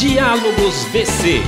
Diálogos VC.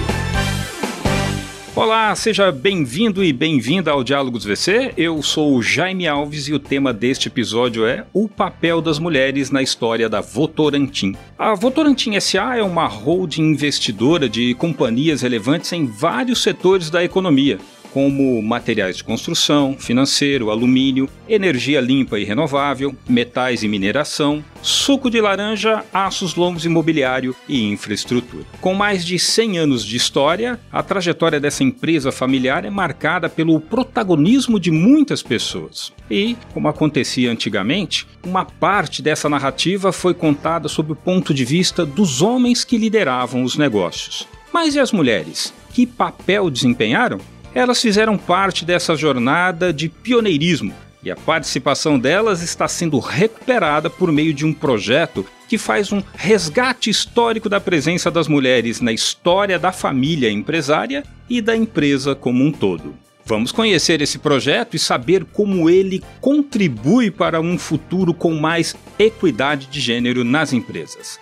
Olá, seja bem-vindo e bem-vinda ao Diálogos VC. Eu sou o Jaime Alves e o tema deste episódio é o papel das mulheres na história da Votorantim. A Votorantim S.A. é uma holding investidora de companhias relevantes em vários setores da economia, como materiais de construção, financeiro, alumínio, energia limpa e renovável, metais e mineração, suco de laranja, aços longos imobiliário e infraestrutura. Com mais de 100 anos de história, a trajetória dessa empresa familiar é marcada pelo protagonismo de muitas pessoas. E, como acontecia antigamente, uma parte dessa narrativa foi contada sob o ponto de vista dos homens que lideravam os negócios. Mas e as mulheres? Que papel desempenharam? Elas fizeram parte dessa jornada de pioneirismo e a participação delas está sendo recuperada por meio de um projeto que faz um resgate histórico da presença das mulheres na história da família empresária e da empresa como um todo. Vamos conhecer esse projeto e saber como ele contribui para um futuro com mais equidade de gênero nas empresas.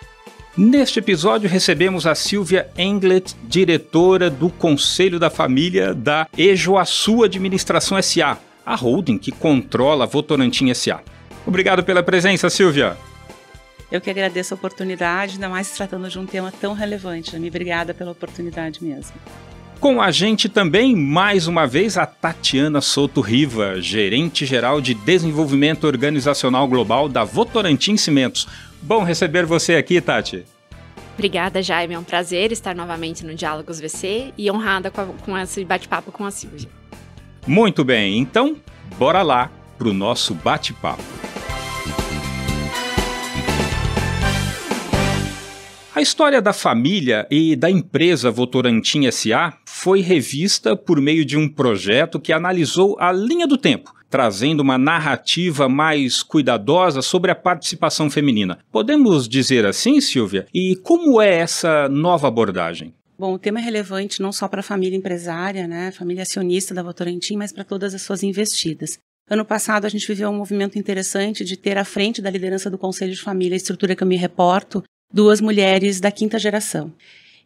Neste episódio recebemos a Silvia Englet, diretora do Conselho da Família da Ejoaçu Administração S.A., a holding que controla a Votorantim S.A. Obrigado pela presença, Silvia. Eu que agradeço a oportunidade, ainda mais se tratando de um tema tão relevante. Obrigada pela oportunidade mesmo. Com a gente também, mais uma vez, a Tatiana Souto Riva, gerente-geral de Desenvolvimento Organizacional Global da Votorantim Cimentos. Bom receber você aqui, Tati. Obrigada, Jaime. É um prazer estar novamente no Diálogos VC e honrada com esse bate-papo com a Silvia. Muito bem, então, bora lá para o nosso bate-papo. A história da família e da empresa Votorantim S.A. foi revista por meio de um projeto que analisou a linha do tempo, trazendo uma narrativa mais cuidadosa sobre a participação feminina. Podemos dizer assim, Silvia? E como é essa nova abordagem? Bom, o tema é relevante não só para a família empresária, família acionista da Votorantim, mas para todas as suas investidas. Ano passado a gente viveu um movimento interessante de ter à frente da liderança do Conselho de Família, a estrutura que eu me reporto, 2 mulheres da 5ª geração.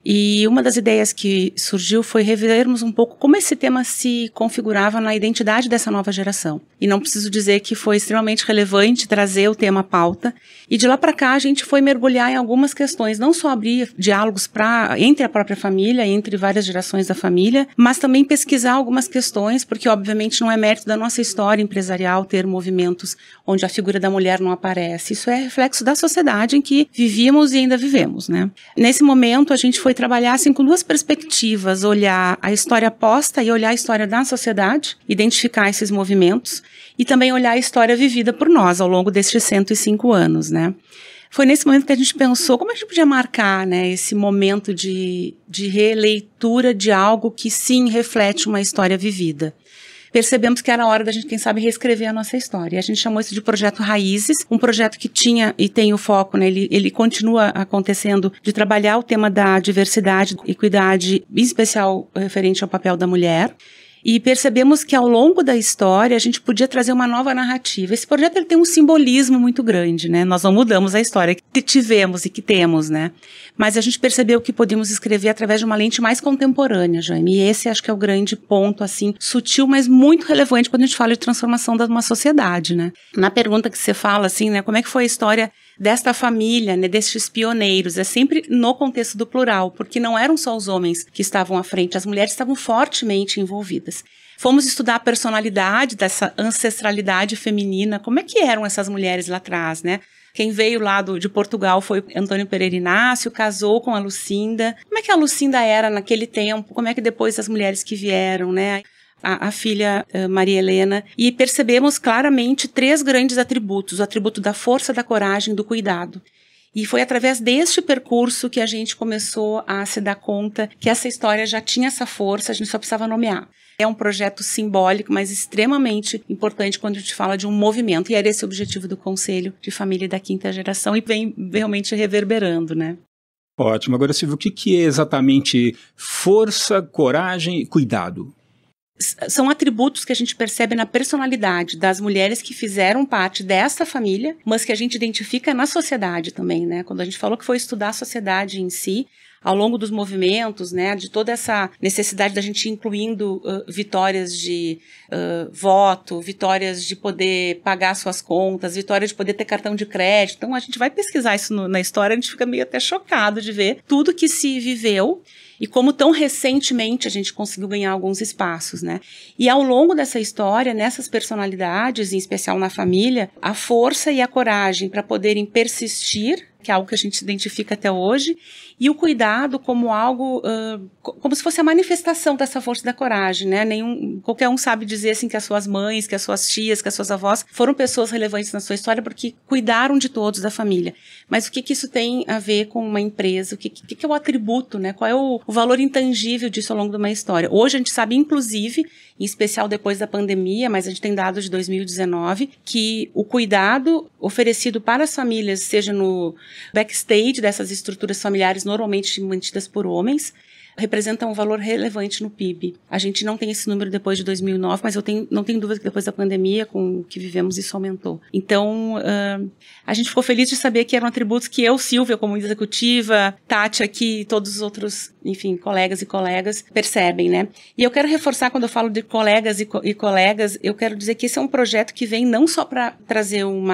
E uma das ideias que surgiu foi revermos um pouco como esse tema se configurava na identidade dessa nova geração. E não preciso dizer que foi extremamente relevante trazer o tema à pauta. E de lá para cá a gente foi mergulhar em algumas questões, não só abrir diálogos entre a própria família, entre várias gerações da família, mas também pesquisar algumas questões, porque obviamente não é mérito da nossa história empresarial ter movimentos onde a figura da mulher não aparece. Isso é reflexo da sociedade em que vivíamos e ainda vivemos, Nesse momento a gente foi trabalhar assim, com 2 perspectivas, olhar a história posta e olhar a história da sociedade, identificar esses movimentos e também olhar a história vivida por nós ao longo destes 105 anos, Foi nesse momento que a gente pensou como a gente podia marcar, esse momento de releitura de algo que sim reflete uma história vivida. Percebemos que era hora da gente, quem sabe, reescrever a nossa história. E a gente chamou isso de Projeto Raízes, um projeto que tinha e tem o foco, ele continua acontecendo, de trabalhar o tema da diversidade, equidade, em especial referente ao papel da mulher. E percebemos que ao longo da história a gente podia trazer uma nova narrativa. Esse projeto ele tem um simbolismo muito grande, Nós não mudamos a história que tivemos e que temos, Mas a gente percebeu que podíamos escrever através de uma lente mais contemporânea, Jaime. E esse acho que é o grande ponto, assim, sutil, mas muito relevante quando a gente fala de transformação de uma sociedade, Na pergunta que você fala, assim, como é que foi a história desta família, destes pioneiros, é sempre no contexto do plural, porque não eram só os homens que estavam à frente, as mulheres estavam fortemente envolvidas. Fomos estudar a personalidade dessa ancestralidade feminina, como é que eram essas mulheres lá atrás, Quem veio lá de Portugal foi Antônio Pereira Inácio, casou com a Lucinda. Como é que a Lucinda era naquele tempo? Como é que depois as mulheres que vieram, a filha Maria Helena, e percebemos claramente 3 grandes atributos: o atributo da força, da coragem e do cuidado. E foi através deste percurso que a gente começou a se dar conta que essa história já tinha essa força, a gente só precisava nomear. É um projeto simbólico, mas extremamente importante quando a gente fala de um movimento, e era esse o objetivo do Conselho de Família da 5ª geração, e vem realmente reverberando, Ótimo. Agora, Silvio, o que é exatamente força, coragem e cuidado? São atributos que a gente percebe na personalidade das mulheres que fizeram parte dessa família, mas que a gente identifica na sociedade também, Quando a gente falou que foi estudar a sociedade em si, ao longo dos movimentos, né, de toda essa necessidade da gente ir incluindo vitórias de voto, vitórias de poder pagar suas contas, vitórias de poder ter cartão de crédito. Então, a gente vai pesquisar isso na história, a gente fica meio até chocado de ver tudo que se viveu e como tão recentemente a gente conseguiu ganhar alguns espaços, né? E ao longo dessa história, nessas personalidades, em especial na família, a força e a coragem para poderem persistir, que é algo que a gente identifica até hoje, e o cuidado como algo, como se fosse a manifestação dessa força e da coragem, né? Qualquer um sabe dizer, assim, que as suas mães, que as suas tias, que as suas avós foram pessoas relevantes na sua história porque cuidaram de todos da família. Mas o que isso tem a ver com uma empresa? O que é o atributo, né? Qual é o valor intangível disso ao longo de uma história? Hoje a gente sabe, inclusive, em especial depois da pandemia, mas a gente tem dados de 2019, que o cuidado oferecido para as famílias, seja no backstage dessas estruturas familiares normalmente mantidas por homens, representa um valor relevante no PIB. A gente não tem esse número depois de 2009, mas não tenho dúvida que depois da pandemia, com o que vivemos, isso aumentou. Então, a gente ficou feliz de saber que eram atributos que eu, Silvia, como executiva, Tati aqui, todos os outros, enfim, colegas e colegas, percebem, né? E eu quero reforçar, quando eu falo de colegas e colegas, eu quero dizer que esse é um projeto que vem não só para trazer um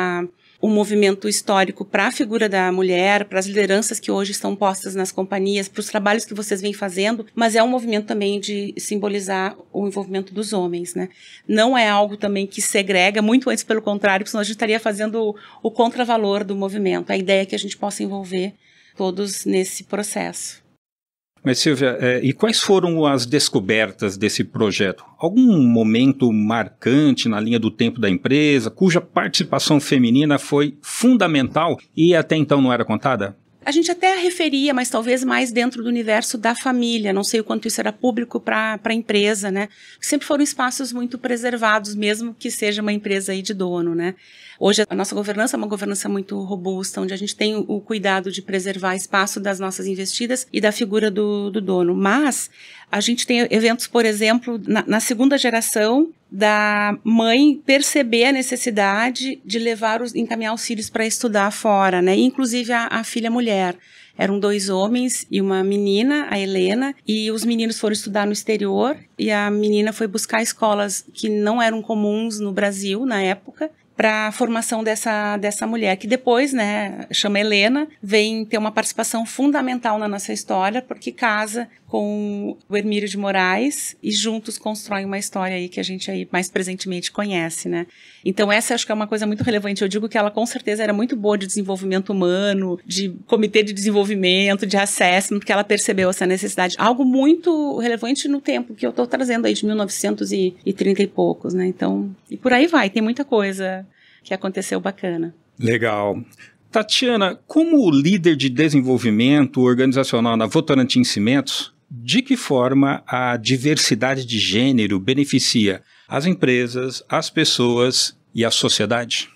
movimento histórico para a figura da mulher, para as lideranças que hoje estão postas nas companhias, para os trabalhos que vocês vêm fazendo, mas é um movimento também de simbolizar o envolvimento dos homens, né? Não é algo também que segrega, muito antes pelo contrário, porque senão a gente estaria fazendo o contravalor do movimento. A ideia é que a gente possa envolver todos nesse processo. Mas, Silvia, e quais foram as descobertas desse projeto? Algum momento marcante na linha do tempo da empresa, cuja participação feminina foi fundamental e até então não era contada? A gente até referia, mas talvez mais dentro do universo da família. Não sei o quanto isso era público para a empresa, né? Sempre foram espaços muito preservados, mesmo que seja uma empresa aí de dono, né? Hoje a nossa governança é uma governança muito robusta, onde a gente tem o cuidado de preservar espaço das nossas investidas e da figura do dono. Mas a gente tem eventos, por exemplo, na segunda geração, da mãe perceber a necessidade de encaminhar os filhos para estudar fora, né? Inclusive a filha mulher. Eram 2 homens e uma menina, a Helena, e os meninos foram estudar no exterior e a menina foi buscar escolas que não eram comuns no Brasil na época, para a formação dessa mulher, que depois, né, chama Helena, vem ter uma participação fundamental na nossa história, porque casa com o Hermílio de Moraes e juntos constroem uma história aí que a gente aí mais presentemente conhece, né. Então essa acho que é uma coisa muito relevante. Eu digo que ela com certeza era muito boa de desenvolvimento humano, de comitê de desenvolvimento, de assessment, porque ela percebeu essa necessidade. Algo muito relevante no tempo que eu estou trazendo aí de 1930 e poucos, né. Então, e por aí vai, tem muita coisa que aconteceu bacana. Legal. Tatiana, como líder de desenvolvimento organizacional na Votorantim Cimentos, de que forma a diversidade de gênero beneficia as empresas, as pessoas e a sociedade?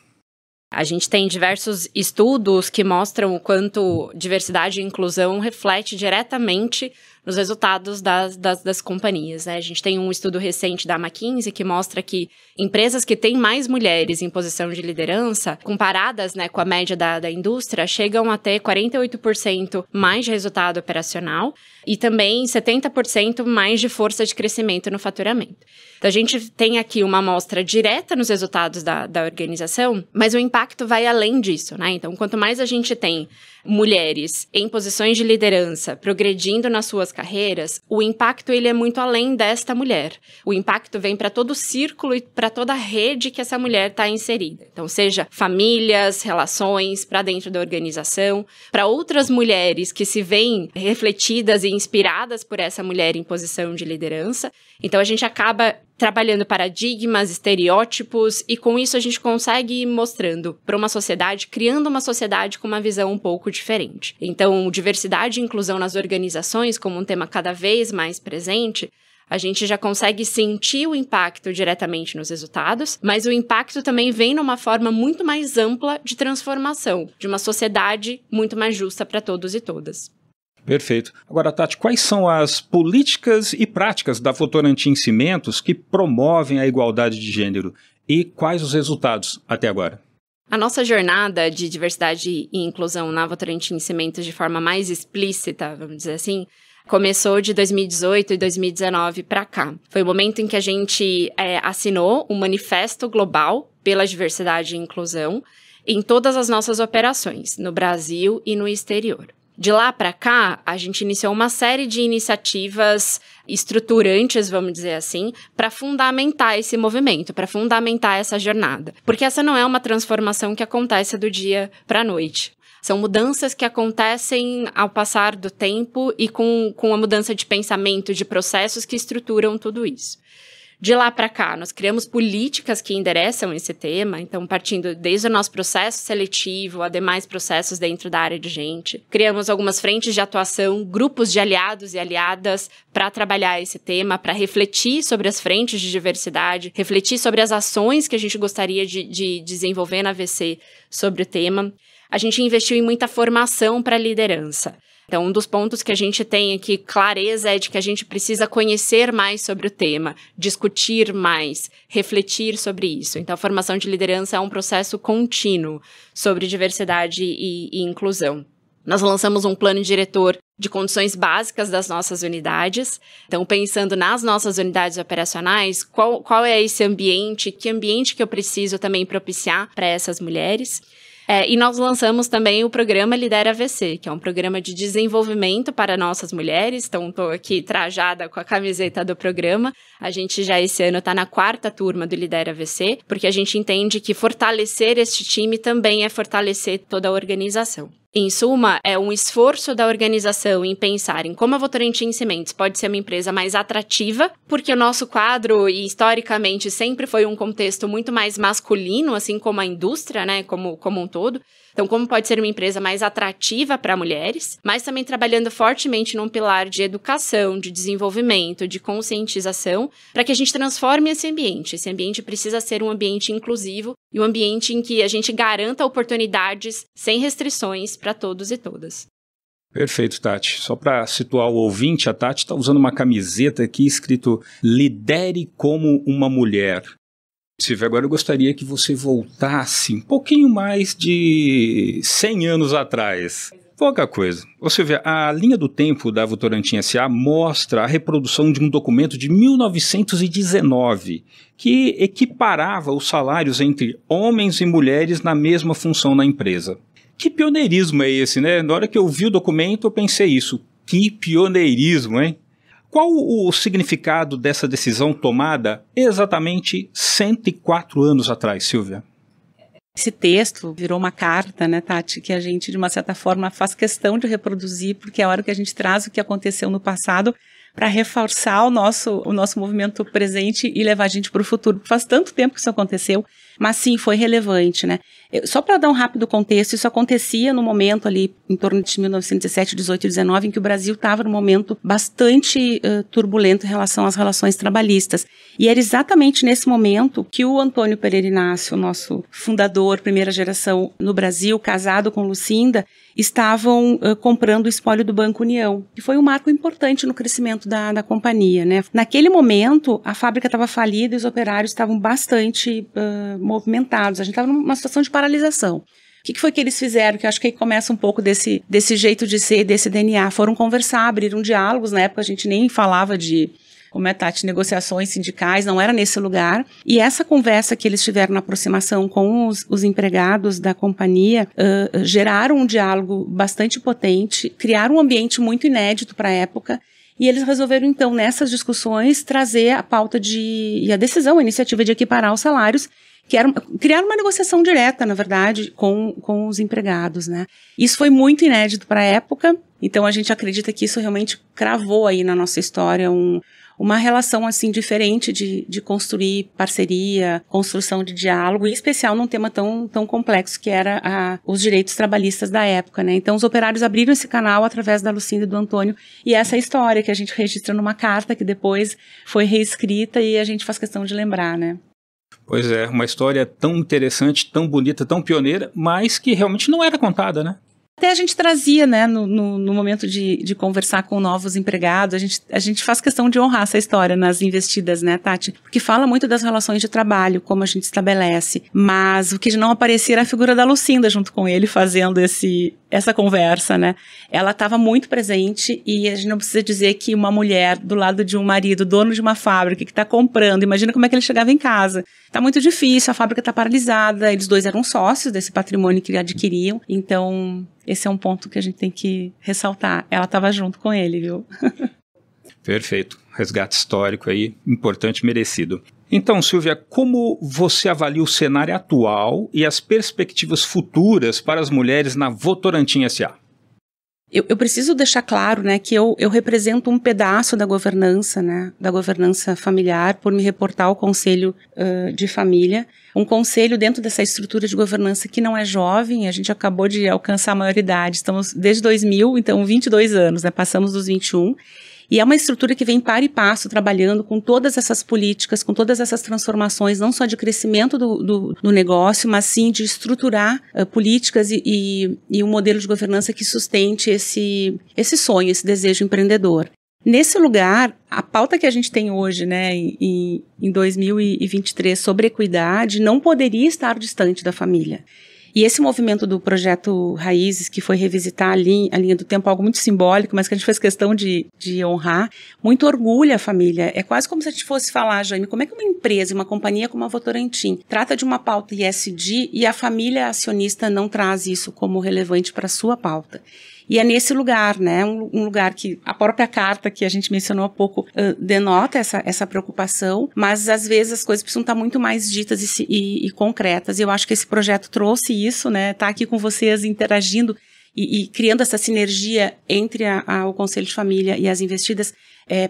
A gente tem diversos estudos que mostram o quanto diversidade e inclusão reflete diretamente nos resultados das companhias, né? A gente tem um estudo recente da McKinsey que mostra que empresas que têm mais mulheres em posição de liderança, comparadas, né, com a média da indústria, chegam a ter 48% mais de resultado operacional e também 70% mais de força de crescimento no faturamento. Então, a gente tem aqui uma amostra direta nos resultados da organização, mas o impacto vai além disso, né? Então, quanto mais a gente tem mulheres em posições de liderança progredindo nas suas carreiras, o impacto ele é muito além desta mulher. O impacto vem para todo o círculo e para toda a rede que essa mulher está inserida. Então, seja famílias, relações, para dentro da organização, para outras mulheres que se veem refletidas e inspiradas por essa mulher em posição de liderança. Então, a gente acaba trabalhando paradigmas, estereótipos, e com isso a gente consegue ir mostrando para uma sociedade, criando uma sociedade com uma visão um pouco diferente. Então, diversidade e inclusão nas organizações, como um tema cada vez mais presente, a gente já consegue sentir o impacto diretamente nos resultados, mas o impacto também vem numa forma muito mais ampla de transformação, de uma sociedade muito mais justa para todos e todas. Perfeito. Agora, Tati, quais são as políticas e práticas da Votorantim Cimentos que promovem a igualdade de gênero e quais os resultados até agora? A nossa jornada de diversidade e inclusão na Votorantim Cimentos de forma mais explícita, vamos dizer assim, começou de 2018 e 2019 para cá. Foi o momento em que a gente assinou um manifesto global pela diversidade e inclusão em todas as nossas operações, no Brasil e no exterior. De lá para cá, a gente iniciou uma série de iniciativas estruturantes, vamos dizer assim, para fundamentar esse movimento, para fundamentar essa jornada. Porque essa não é uma transformação que acontece do dia para a noite. São mudanças que acontecem ao passar do tempo e com a mudança de pensamento, de processos que estruturam tudo isso. De lá para cá, nós criamos políticas que endereçam esse tema, então partindo desde o nosso processo seletivo a demais processos dentro da área de gente. Criamos algumas frentes de atuação, grupos de aliados e aliadas para trabalhar esse tema, para refletir sobre as frentes de diversidade, refletir sobre as ações que a gente gostaria de desenvolver na VC sobre o tema. A gente investiu em muita formação para liderança. Então, um dos pontos que a gente tem aqui clareza é de que a gente precisa conhecer mais sobre o tema, discutir mais, refletir sobre isso. Então, a formação de liderança é um processo contínuo sobre diversidade e inclusão. Nós lançamos um plano diretor de condições básicas das nossas unidades. Então, pensando nas nossas unidades operacionais, qual é esse ambiente, que ambiente que eu preciso também propiciar para essas mulheres. E nós lançamos também o programa Lidera VC, que é um programa de desenvolvimento para nossas mulheres. Então, estou aqui trajada com a camiseta do programa. A gente já esse ano está na 4ª turma do Lidera VC, porque a gente entende que fortalecer este time também é fortalecer toda a organização. Em suma, é um esforço da organização em pensar em como a Votorantim Cimentos pode ser uma empresa mais atrativa, porque o nosso quadro, e historicamente, sempre foi um contexto muito mais masculino, assim como a indústria, né, como um todo. Então, como pode ser uma empresa mais atrativa para mulheres, mas também trabalhando fortemente num pilar de educação, de desenvolvimento, de conscientização, para que a gente transforme esse ambiente. Esse ambiente precisa ser um ambiente inclusivo e um ambiente em que a gente garanta oportunidades sem restrições para todos e todas. Perfeito, Tati. Só para situar o ouvinte, a Tati está usando uma camiseta aqui escrito "Lidere como uma mulher". Silvia, agora eu gostaria que você voltasse um pouquinho mais de 100 anos atrás. Pouca coisa. Ô Silvia, a linha do tempo da Votorantim S.A. mostra a reprodução de um documento de 1919, que equiparava os salários entre homens e mulheres na mesma função na empresa. Que pioneirismo é esse, né? Na hora que eu vi o documento, eu pensei isso. Que pioneirismo, hein? Qual o significado dessa decisão tomada exatamente 104 anos atrás, Silvia? Esse texto virou uma carta, né, Tati, que a gente, de uma certa forma, faz questão de reproduzir, porque é a hora que a gente traz o que aconteceu no passado para reforçar o nosso movimento presente e levar a gente para o futuro. Faz tanto tempo que isso aconteceu, mas sim, foi relevante, né? Só para dar um rápido contexto, isso acontecia no momento ali, em torno de 1917, 18 e 19, em que o Brasil estava num momento bastante turbulento em relação às relações trabalhistas. E era exatamente nesse momento que o Antônio Pereira Inácio, nosso fundador, primeira geração no Brasil, casado com Lucinda, estavam comprando o espólio do Banco União, que foi um marco importante no crescimento da companhia, né? Naquele momento, a fábrica estava falida e os operários estavam bastante movimentados. A gente estava numa situação de paralisação. O que foi que eles fizeram? Que eu acho que aí começa um pouco desse jeito de ser, desse DNA. Foram conversar, abriram diálogos. Na época a gente nem falava de, como é, Tati, negociações sindicais, não era nesse lugar. E essa conversa que eles tiveram na aproximação com os empregados da companhia geraram um diálogo bastante potente, criaram um ambiente muito inédito para a época. E eles resolveram, então, nessas discussões, trazer a pauta e a decisão, a iniciativa de equiparar os salários, que era criar uma negociação direta, na verdade, com os empregados, né? Isso foi muito inédito para a época, então a gente acredita que isso realmente cravou aí na nossa história uma relação, assim, diferente de construir parceria, construção de diálogo, em especial num tema tão complexo que era os direitos trabalhistas da época, né? Então, os operários abriram esse canal através da Lucinda e do Antônio, e essa é a história que a gente registra numa carta que depois foi reescrita e a gente faz questão de lembrar, né? Pois é, uma história tão interessante, tão bonita, tão pioneira, mas que realmente não era contada, né? Até a gente trazia, né, no momento de conversar com novos empregados, a gente faz questão de honrar essa história nas investidas, né, Tati? Porque fala muito das relações de trabalho, como a gente estabelece, mas o que não aparecia era a figura da Lucinda junto com ele, fazendo essa conversa, né? Ela estava muito presente e a gente não precisa dizer que uma mulher do lado de um marido, dono de uma fábrica, que está comprando, imagina como é que ele chegava em casa. Tá muito difícil, a fábrica está paralisada, eles dois eram sócios desse patrimônio que adquiriam, então esse é um ponto que a gente tem que ressaltar. Ela estava junto com ele, viu? Perfeito. Resgate histórico aí, importante, merecido. Então, Silvia, como você avalia o cenário atual e as perspectivas futuras para as mulheres na Votorantim S.A.? Eu preciso deixar claro, né, que eu represento um pedaço da governança, né, da governança familiar, por me reportar ao Conselho de Família, um conselho dentro dessa estrutura de governança que não é jovem, a gente acabou de alcançar a maioridade, estamos desde 2000, então 22 anos, né, passamos dos 21, e é uma estrutura que vem para e passo trabalhando com todas essas políticas, com todas essas transformações, não só de crescimento do negócio, mas sim de estruturar políticas e um modelo de governança que sustente esse sonho, esse desejo empreendedor. Nesse lugar, a pauta que a gente tem hoje, né, em 2023 sobre equidade, não poderia estar distante da família. E esse movimento do projeto Raízes, que foi revisitar a linha do tempo, algo muito simbólico, mas que a gente fez questão de honrar, muito orgulha a família. É quase como se a gente fosse falar, Jaime, como é que uma empresa, uma companhia como a Votorantim, trata de uma pauta ESG e a família acionista não traz isso como relevante para a sua pauta. E é nesse lugar, né, um lugar que a própria carta que a gente mencionou há pouco denota essa preocupação, mas às vezes as coisas precisam estar muito mais ditas e concretas. E eu acho que esse projeto trouxe isso, né, tá aqui com vocês interagindo e criando essa sinergia entre o Conselho de Família e as investidas,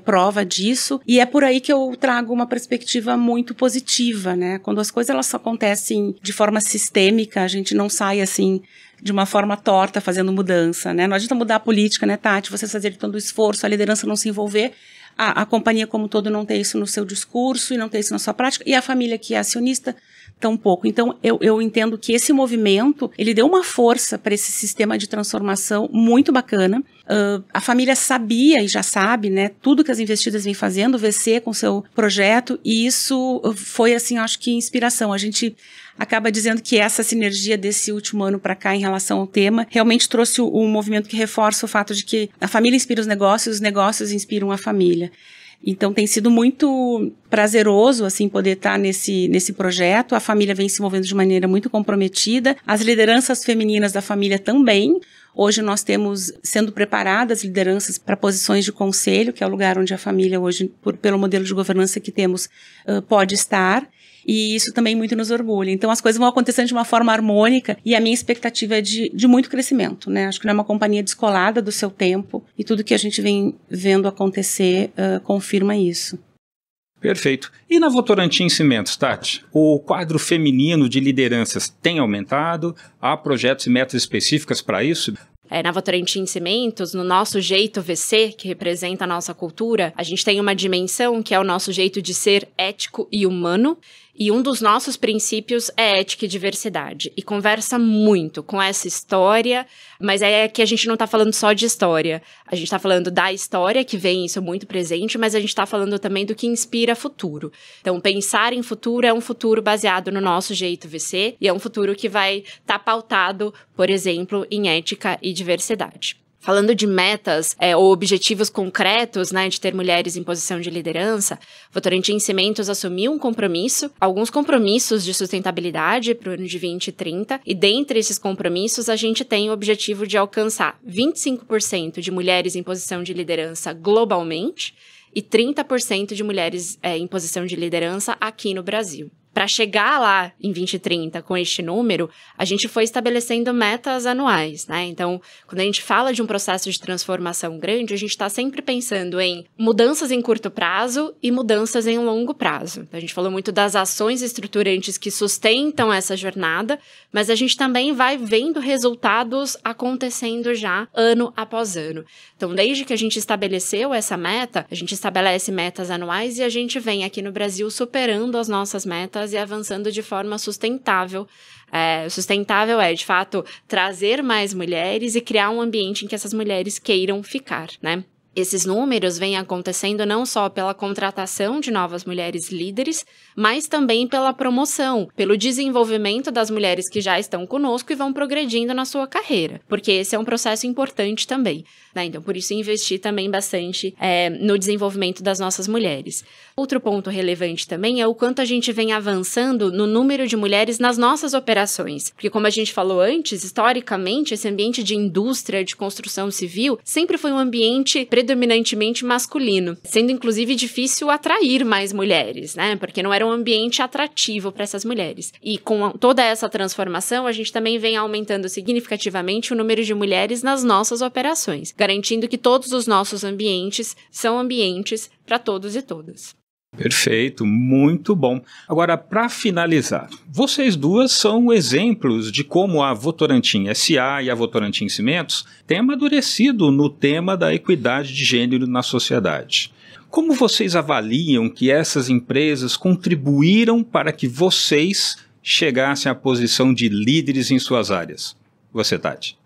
prova disso, e é por aí que eu trago uma perspectiva muito positiva, né, quando as coisas elas acontecem de forma sistêmica, a gente não sai assim de uma forma torta fazendo mudança, né, não adianta mudar a política, né, Tati, você fazer todo o esforço, a liderança não se envolver, a companhia como um todo não ter isso no seu discurso e não ter isso na sua prática, e a família que é acionista tão pouco. Então, eu entendo que esse movimento, ele deu uma força para esse sistema de transformação muito bacana. A família sabia e já sabe, né, tudo que as investidas vêm fazendo, o VC com seu projeto, e isso foi, assim, acho que inspiração. A gente acaba dizendo que essa sinergia desse último ano para cá em relação ao tema realmente trouxe um movimento que reforça o fato de que a família inspira os negócios inspiram a família. Então tem sido muito prazeroso assim poder estar nesse projeto. A família vem se envolvendo de maneira muito comprometida, as lideranças femininas da família também. Hoje nós temos sendo preparadas lideranças para posições de conselho, que é o lugar onde a família hoje, pelo modelo de governança que temos, pode estar. E isso também muito nos orgulha. Então as coisas vão acontecendo de uma forma harmônica e a minha expectativa é de muito crescimento, né? Acho que não é uma companhia descolada do seu tempo e tudo que a gente vem vendo acontecer confirma isso. Perfeito. E na Votorantim Cimentos, Tati, o quadro feminino de lideranças tem aumentado? Há projetos e metas específicas para isso? Na Votorantim Cimentos, no nosso jeito VC, que representa a nossa cultura, a gente tem uma dimensão que é o nosso jeito de ser ético e humano, e um dos nossos princípios é ética e diversidade, e conversa muito com essa história, mas é que a gente não está falando só de história, a gente está falando da história, que vem isso muito presente, mas a gente está falando também do que inspira futuro. Então, pensar em futuro é um futuro baseado no nosso jeito VC, e é um futuro que vai estar pautado, por exemplo, em ética e diversidade. Falando de metas ou objetivos concretos, né, de ter mulheres em posição de liderança, Votorantim Cimentos assumiu um compromisso, alguns compromissos de sustentabilidade para o ano de 2030, e dentre esses compromissos a gente tem o objetivo de alcançar 25% de mulheres em posição de liderança globalmente e 30% de mulheres em posição de liderança aqui no Brasil. Para chegar lá em 2030 com este número, a gente foi estabelecendo metas anuais, né? Então, quando a gente fala de um processo de transformação grande, a gente está sempre pensando em mudanças em curto prazo e mudanças em longo prazo. Então, a gente falou muito das ações estruturantes que sustentam essa jornada, mas a gente também vai vendo resultados acontecendo já ano após ano. Então, desde que a gente estabeleceu essa meta, a gente estabelece metas anuais e a gente vem aqui no Brasil superando as nossas metas juntas e avançando de forma sustentável. Sustentável de fato, trazer mais mulheres e criar um ambiente em que essas mulheres queiram ficar, né? Esses números vêm acontecendo não só pela contratação de novas mulheres líderes, mas também pela promoção, pelo desenvolvimento das mulheres que já estão conosco e vão progredindo na sua carreira, porque esse é um processo importante também, né? Então, por isso, investir também bastante no desenvolvimento das nossas mulheres. Outro ponto relevante também é o quanto a gente vem avançando no número de mulheres nas nossas operações, porque como a gente falou antes, historicamente, esse ambiente de indústria, de construção civil, sempre foi um ambiente predominantemente masculino, sendo inclusive difícil atrair mais mulheres, né? Porque não era um ambiente atrativo para essas mulheres. E com toda essa transformação, a gente também vem aumentando significativamente o número de mulheres nas nossas operações, garantindo que todos os nossos ambientes são ambientes para todos e todas. Perfeito, muito bom. Agora, para finalizar, vocês duas são exemplos de como a Votorantim S.A. e a Votorantim Cimentos têm amadurecido no tema da equidade de gênero na sociedade. Como vocês avaliam que essas empresas contribuíram para que vocês chegassem à posição de líderes em suas áreas? Você, Tati?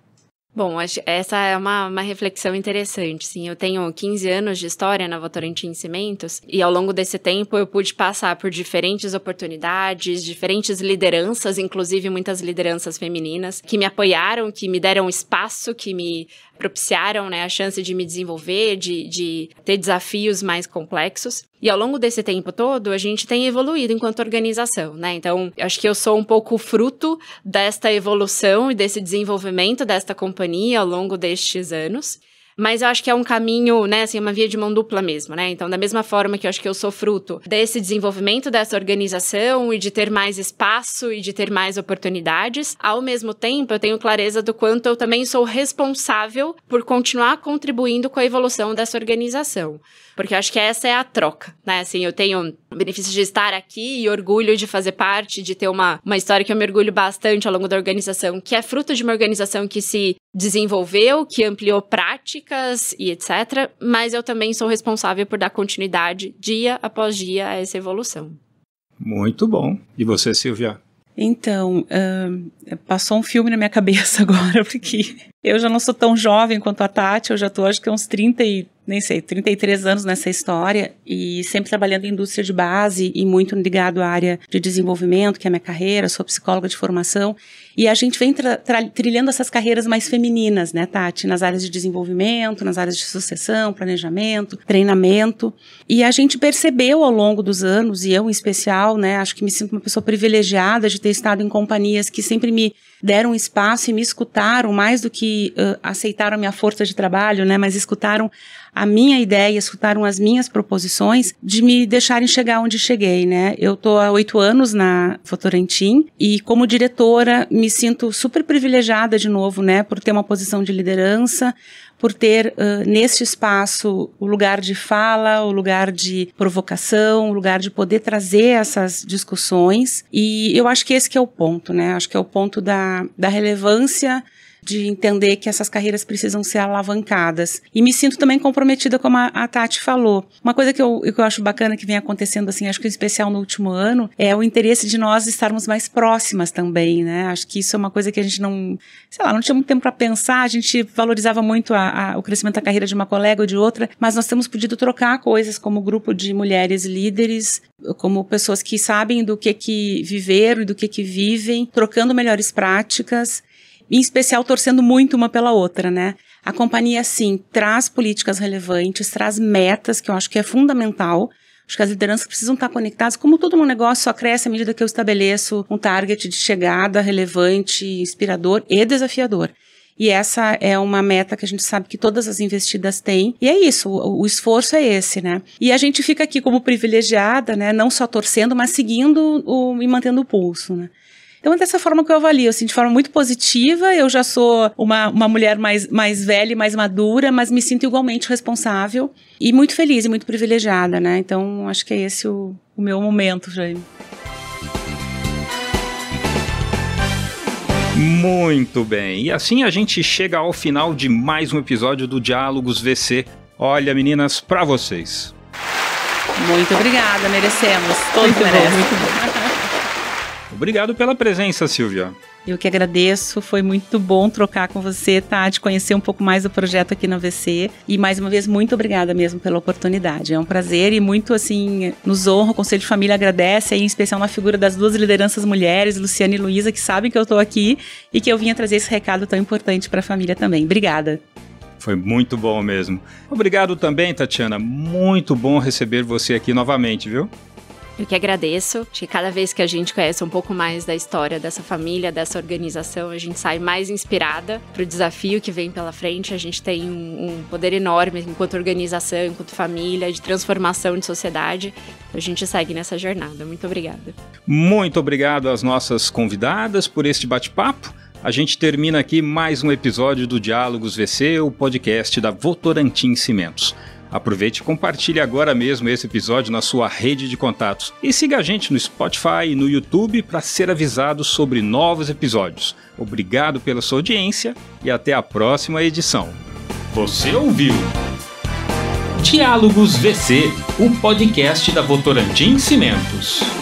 Bom, essa é uma reflexão interessante, sim. Eu tenho 15 anos de história na Votorantim Cimentos e ao longo desse tempo eu pude passar por diferentes oportunidades, diferentes lideranças, inclusive muitas lideranças femininas, que me apoiaram, que me deram espaço, que me propiciaram, né, a chance de me desenvolver, de ter desafios mais complexos. E ao longo desse tempo todo, a gente tem evoluído enquanto organização, né? Então, acho que eu sou um pouco fruto desta evolução e desse desenvolvimento desta companhia ao longo destes anos. Mas eu acho que é um caminho, né, assim, uma via de mão dupla mesmo, né? Então, da mesma forma que eu acho que eu sou fruto desse desenvolvimento dessa organização e de ter mais espaço e de ter mais oportunidades, ao mesmo tempo eu tenho clareza do quanto eu também sou responsável por continuar contribuindo com a evolução dessa organização. Porque eu acho que essa é a troca, né? Assim, eu tenho o benefício de estar aqui e orgulho de fazer parte, de ter uma história que eu me orgulho bastante ao longo da organização, que é fruto de uma organização que se desenvolveu, que ampliou práticas e etc. Mas eu também sou responsável por dar continuidade dia após dia a essa evolução. Muito bom. E você, Silvia? Então, passou um filme na minha cabeça agora, porque eu já não sou tão jovem quanto a Tati, eu já estou acho que uns 33 anos nessa história e sempre trabalhando em indústria de base e muito ligado à área de desenvolvimento, que é a minha carreira, sou psicóloga de formação, e a gente vem trilhando essas carreiras mais femininas, né, Tati, nas áreas de desenvolvimento, nas áreas de sucessão, planejamento, treinamento, e a gente percebeu ao longo dos anos, e eu em especial, né, acho que me sinto uma pessoa privilegiada de ter estado em companhias que sempre me deram espaço e me escutaram mais do que aceitaram a minha força de trabalho, né, mas escutaram a minha ideia, escutaram as minhas proposições de me deixarem chegar onde cheguei, né. Eu tô há 8 anos na Votorantim e como diretora me sinto super privilegiada de novo, né, por ter uma posição de liderança, por ter neste espaço o lugar de fala, o lugar de provocação, o lugar de poder trazer essas discussões. E eu acho que esse que é o ponto, né? Acho que é o ponto da relevância de entender que essas carreiras precisam ser alavancadas. E me sinto também comprometida, como a Tati falou. Uma coisa que eu acho bacana que vem acontecendo, assim, acho que em especial no último ano, é o interesse de nós estarmos mais próximas também, né? Acho que isso é uma coisa que a gente não tinha muito tempo para pensar, a gente valorizava muito o crescimento da carreira de uma colega ou de outra, mas nós temos podido trocar coisas como grupo de mulheres líderes, como pessoas que sabem do que viveram e do que vivem, trocando melhores práticas, em especial torcendo muito uma pela outra, né? A companhia, sim, traz políticas relevantes, traz metas, que eu acho que é fundamental. Acho que as lideranças precisam estar conectadas. Como todo um negócio só cresce à medida que eu estabeleço um target de chegada relevante, inspirador e desafiador. E essa é uma meta que a gente sabe que todas as investidas têm. E é isso, o esforço é esse, né? E a gente fica aqui como privilegiada, né? Não só torcendo, mas seguindo e mantendo o pulso, né? Então é dessa forma que eu avalio, assim, de forma muito positiva. Eu já sou uma mulher mais velha e mais madura, mas me sinto igualmente responsável e muito feliz e muito privilegiada, né? Então acho que é esse o meu momento, Jaime. Muito bem, e assim a gente chega ao final de mais um episódio do Diálogos VC. Olha, meninas, pra vocês. Muito obrigada, merecemos. Todos merecem. Muito bom. Obrigado pela presença, Silvia. Eu que agradeço, foi muito bom trocar com você, de conhecer um pouco mais do projeto aqui no AVC. E mais uma vez, muito obrigada mesmo pela oportunidade. É um prazer e muito, assim, nos honra. O Conselho de Família agradece, aí, em especial na figura das 2 lideranças mulheres, Luciana e Luísa, que sabem que eu estou aqui e que eu vinha trazer esse recado tão importante para a família também. Obrigada. Foi muito bom mesmo. Obrigado também, Tatiana. Muito bom receber você aqui novamente, viu? Eu que agradeço. Acho que cada vez que a gente conhece um pouco mais da história dessa família, dessa organização, a gente sai mais inspirada para o desafio que vem pela frente. A gente tem um poder enorme enquanto organização, enquanto família, de transformação de sociedade. A gente segue nessa jornada. Muito obrigada. Muito obrigado às nossas convidadas por este bate-papo. A gente termina aqui mais um episódio do Diálogos VC, o podcast da Votorantim Cimentos. Aproveite e compartilhe agora mesmo esse episódio na sua rede de contatos. E siga a gente no Spotify e no YouTube para ser avisado sobre novos episódios. Obrigado pela sua audiência e até a próxima edição. Você ouviu Diálogos VC, o podcast da Votorantim Cimentos.